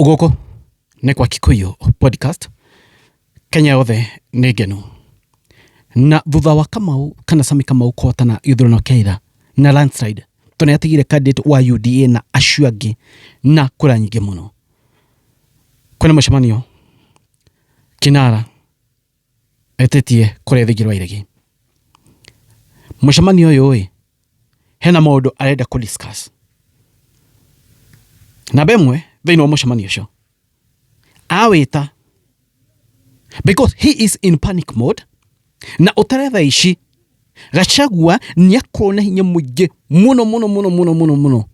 Ugoko nĩ kwa Kikuyu podcast Kenya yothe nĩ ngenu na thutha wa Kamau kana Sami Kamau kũhotana gĩthurano kĩa ira na landslide tũnĩ atigire candidate wa UDA na acio angĩ na kura nyingĩ mũno. Kwĩna mũcemanio Kinara etetie kũrĩa thigirwa iregi. Mũcemanio ũyũ hena maũndũ arenda ku discuss. Na bemwe thĩinĩ wa mũcemanio ũcio awĩta because he is in panic mode na ũtaretha ici Gachagua nĩakorwo hinya mũingĩ mũno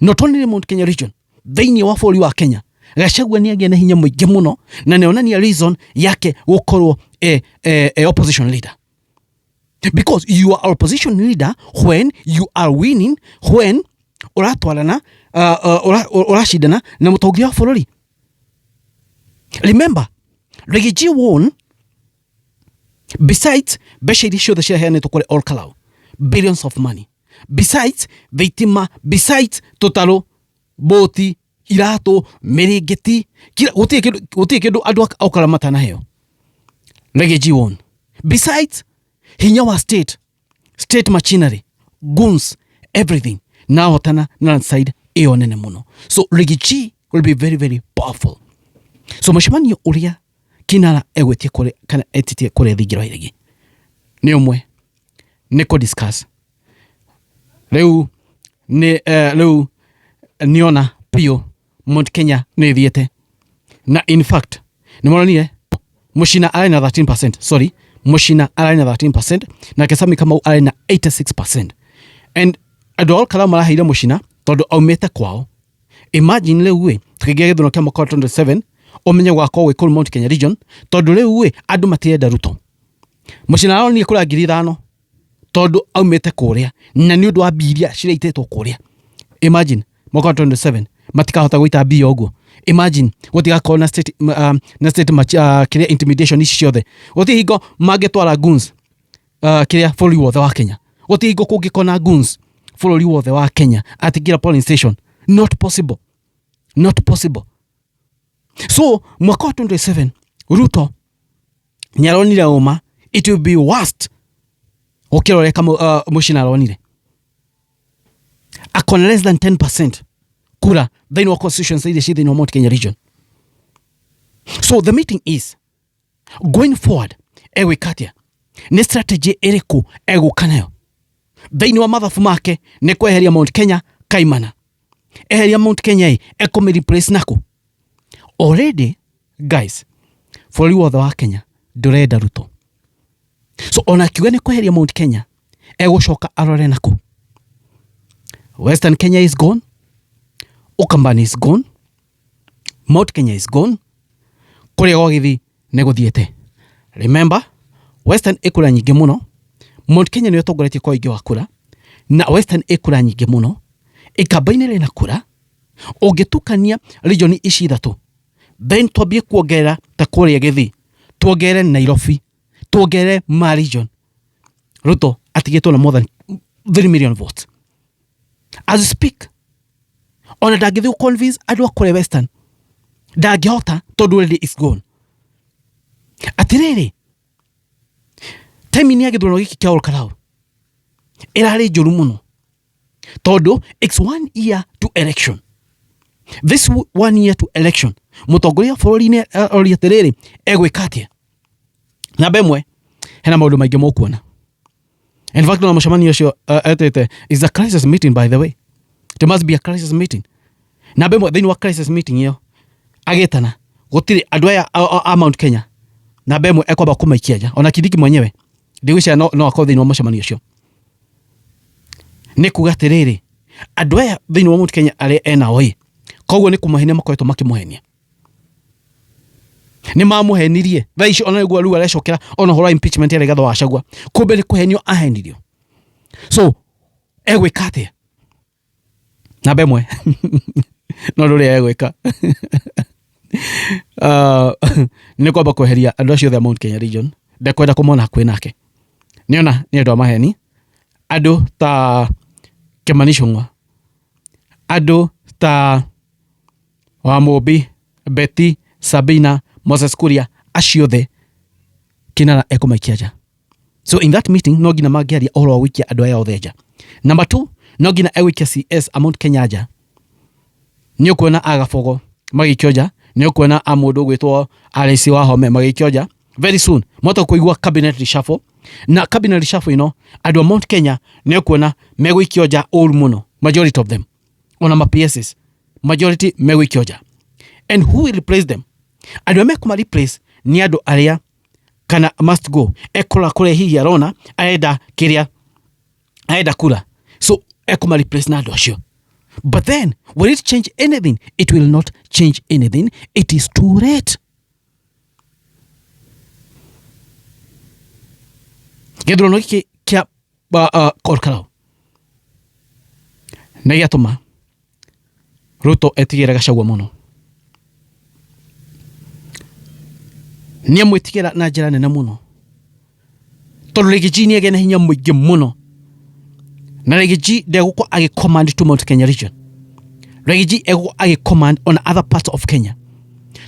not only Mount Kenya region thĩinĩ wa bũrũri wa Kenya. Gachagua nĩagĩa na hinya mũingĩ mũno na nĩonania reason yake gũkorwo opposition leader, because you are opposition leader when you are winning, when uratwarana urashidana na mũtongoria wa bũrũri. Remember, Riggy won besides Beshiri show the share to call all kalau billions of money, besides Veitima, besides Totalo Boti Irato Merigeti kila utie kedo adu okaramata na heo. Riggy won besides Hinyawa state machinery, goons, everything. Now hotana landslide eonene muno. So Riggy will be very, very powerful. So mũcemanio ũrĩa Kinara egwetie kore kana etitie kore thigirwa iregi nĩ ũmwe nĩ ku discuss rĩu niona pio Mount Kenya nĩ thiete na in fact nĩmonanire Muchina arĩ na 13%, sorry, Muchina arĩ na 13% na Sami Kamau arĩ na 86%. And andũ all kala maraheire Muchina tondũ aumĩte kwao. Imagine rĩu tukĩgĩa gĩthurano kĩa mwaka 27 omenye gwakwo gwĩ Mount Kenya region tondũ rĩu andũ matirenda Ruto. Muchina aronire kura 5,000 tondũ aumĩte kũrĩa na nĩ ũndũ wa biria ciraitetwo kũrĩa. Imagine mwaka 27 matikahota gũita bia ũguo. Imagine gũtigakorwo na state kĩrĩa intimidation ici ciothe. Gũtirĩ hingo mangĩtwara goons kĩrĩa bũrũri wothe wa Kenya. Gũtirĩ hingo kũngĩkona goons bũrũri wothe wa Kenya atingira polling station. Not possible. Not possible. So mwaka 27 Ruto nĩaronire uma it will be worst ukirore kama Muchina aronire akona less than 10% kura thĩinĩ wa constituency ile thĩinĩ wa Mount Kenya region. So the meeting is going forward egwikatia ni strategy ĩrĩkũ egũka nayo thĩinĩ wa mathabu make nĩ kweheria Mount Kenya kaimana, eheria Mount Kenya ekome replace nako. Already guys bũrũri wothe wa Kenya ndũrenda Ruto. So ona kiuga nĩ kweheria Mount Kenya egũcoka arore nako. Western Kenya is gone, Ukambani is gone, Mount Kenya is gone, kũrĩa gwagithi nĩ gũthiĩte. Remember, Western ĩkura nyingĩ mũno, Mount Kenya nĩ ũtongoretie kwa ũingĩ wa kura na Western ĩkura nyingĩ mũno, ĩkambainĩre na kura. Ũngĩtukania region ici ithatũ, then twambie kuongerera ta kũrĩa Gĩthii, tuongerere Nairobi, tuongerere Ma region, Ruto atigĩtwo na more than 3 million votes. As we speak, ona ndangĩthiĩ convince andũ akũrĩa Western, ndangĩhota tondũ already is gone. Atirĩrĩ, time ni ya gĩthurano gĩkĩ kĩa Olkalau ĩrarĩ njũru mũno tondũ it's 1 year to election. This 1 year to election mũtongoria bũrũri-inĩ oria atirĩrĩ egwĩka atĩa. Na bemwe hena maũndũ maingĩ mũkuona. In fact na mũcemanio ũcio etete is a crisis meeting, by the way. There must be a crisis meeting. Na bemwe thĩinĩ wa crisis meeting ĩyo agĩtana gũtirĩ andũ aya a Mount Kenya na bemwe ekwamba kũmaikia nja. Ona Kindiki mwenyewe ndigũcia no akorwo thĩinĩ wa mũcemanio ũcio. Nĩ kuga atĩrĩrĩ andũ aya thĩinĩ wa Mount Kenya arĩa enao koguo nĩ kũmahenia makoretwo makĩmũhenia. Nĩ mamũhenirie thaa ici ona nĩguo rĩu arecokera ona hora impeachment ya Rigathi wa Gachagua, kumbe nĩ kũhenio ahenirio. So egwĩka atĩa na bemwe no rũrĩa egwĩka nĩ kwamba kweheria andũ acio othe a Mount Kenya region, ndekwenda kũmona hakuhĩ nake. Nĩona nĩ andũ a maheni, andũ ta Kimani Ichung'wa, andũ ta Wamobi, Betty, Sabina, Moses Kuria, aciothe Kinara ekumaikia. So in that meeting no gina magiaria oro wikia andu aya othe nja. Number 2, no gina ewikia CS Mount Kenya nja. Ni ukuona Agafogo magikio nja, ni ukuona amundu gwitwo Alice Wahome magikio nja. Very soon moto kuigua cabinet reshuffle, na cabinet reshuffle andu Mount Kenya ni ukuona megwikio nja all muno, majority of them ona ma PSs majority megwikio nja. And who will replace them? Andu mekuma replace ni andu aria kana must go ekola kule hihi arona aenda kiria aenda kula, so ekuma replace na andu acio. But then will it change anything? It will not change anything. It is too late. Githurano giki kia Olkalau na giatuma Ruto etigire Gachagua muno. Ni amwitigira na njira nene muno, tondu Rigiji ni agena hinya muingi muno, na Rigiji ndegukwo agi command to Mount Kenya region. Rigiji ego agi command on other parts of Kenya,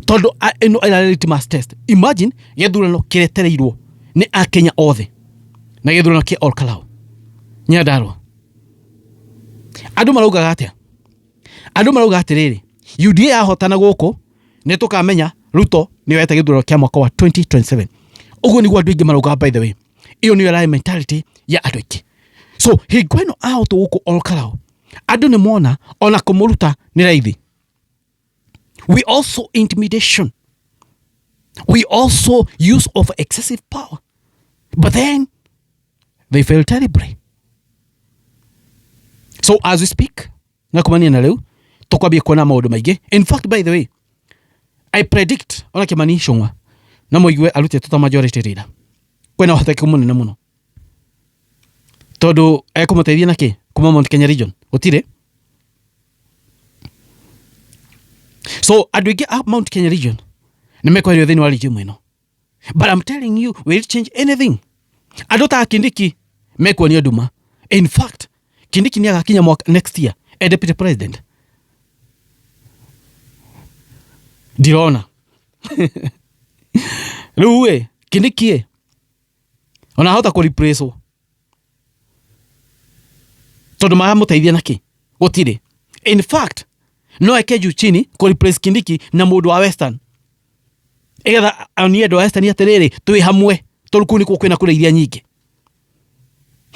tondu ino ila litmus test. Imagine githurano kiretereirwo ni a Kenya othe na githurano ki Olkalau Nyandarua. Andu marauga atia? Andu marauga atiriri, UDA ahotana guku ni tukamenya Ruto ni wete githurano kia mwaka wa 2027. Ugo ni gwa ndwingi marauga. By the way, iyo ni rai mentality ya andu aingi. So higweno out guku Olkalau andu ni mona ona kumuruta ni raithi. We also intimidation, we also use of excessive power, but then they fail terribly. So as we speak, nakumania na leo tukwambia kuona maundu maingi. In fact, by the way, I predict ona Kimani Ichung'wa na muigwe arute tota majority leader kwena hoteke munene muno, tondu ekumuteithia naki kuma Mount Kenya region utire. So andu aingi a Mount Kenya region nimekwario thini wa region ino, but I'm telling you, will it change anything? Andu ta Kindiki mekuonio nduma. In fact, Kindiki ni agakinya mwaka next year deputy president. Dirona Luwe Kindiki ona hota ku replace tondu maramuteithia naki gutire. In fact, no ekeju chini ku replace Kindiki na mundu wa Western, egetha ani andu wa Western atiriri twi hamwe tondu kuni ku kwina kureithia nyingi.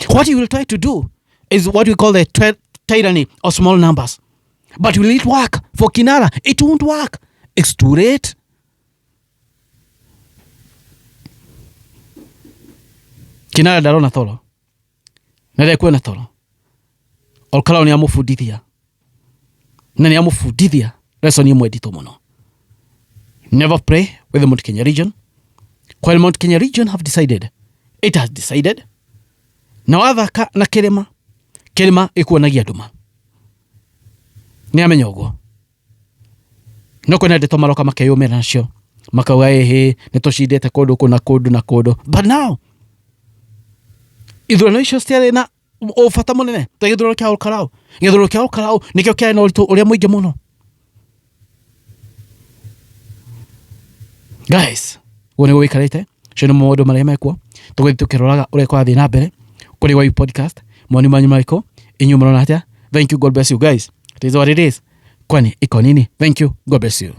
What you will try to do is what we call the tyranny of small numbers. But will it work for Kinara? It won't work. It's too late. Kinara ndarona thoro na ndekwena thoro. Olkalau ni amufundithia na ni amufundithia lesson imwe ndito muno. Never pray with the Mount Kenya region. While Mount Kenya region have decided, it has decided. Na wathaka na Kirima ikuonagia nduma ni amenya uguo. No kwena ndeto maroka makeyumira nacio makauga ni tucindite kundu kuna kundu na kundu. But now ithurano icio citiarĩ na ũbata mũnene ta gĩthurano kĩa Olkalau. Gĩthurano kĩa Olkalau nĩkĩo kĩarĩ na ũritũ ũrĩa mũingĩ mũno. Guys, ũguo nĩguo gũikarĩte. Cio nĩ maũndũ marĩa mekuo, tũgũthiĩ tũkĩroraga ũrĩa kwathiĩ na mbere kũrĩ Wayũ podcast. Moni manyu marĩkũ, inyuĩ mũrona atĩa? Thank you, God bless you guys. It is what it is. Kwani iko nini? Thank you, God bless you.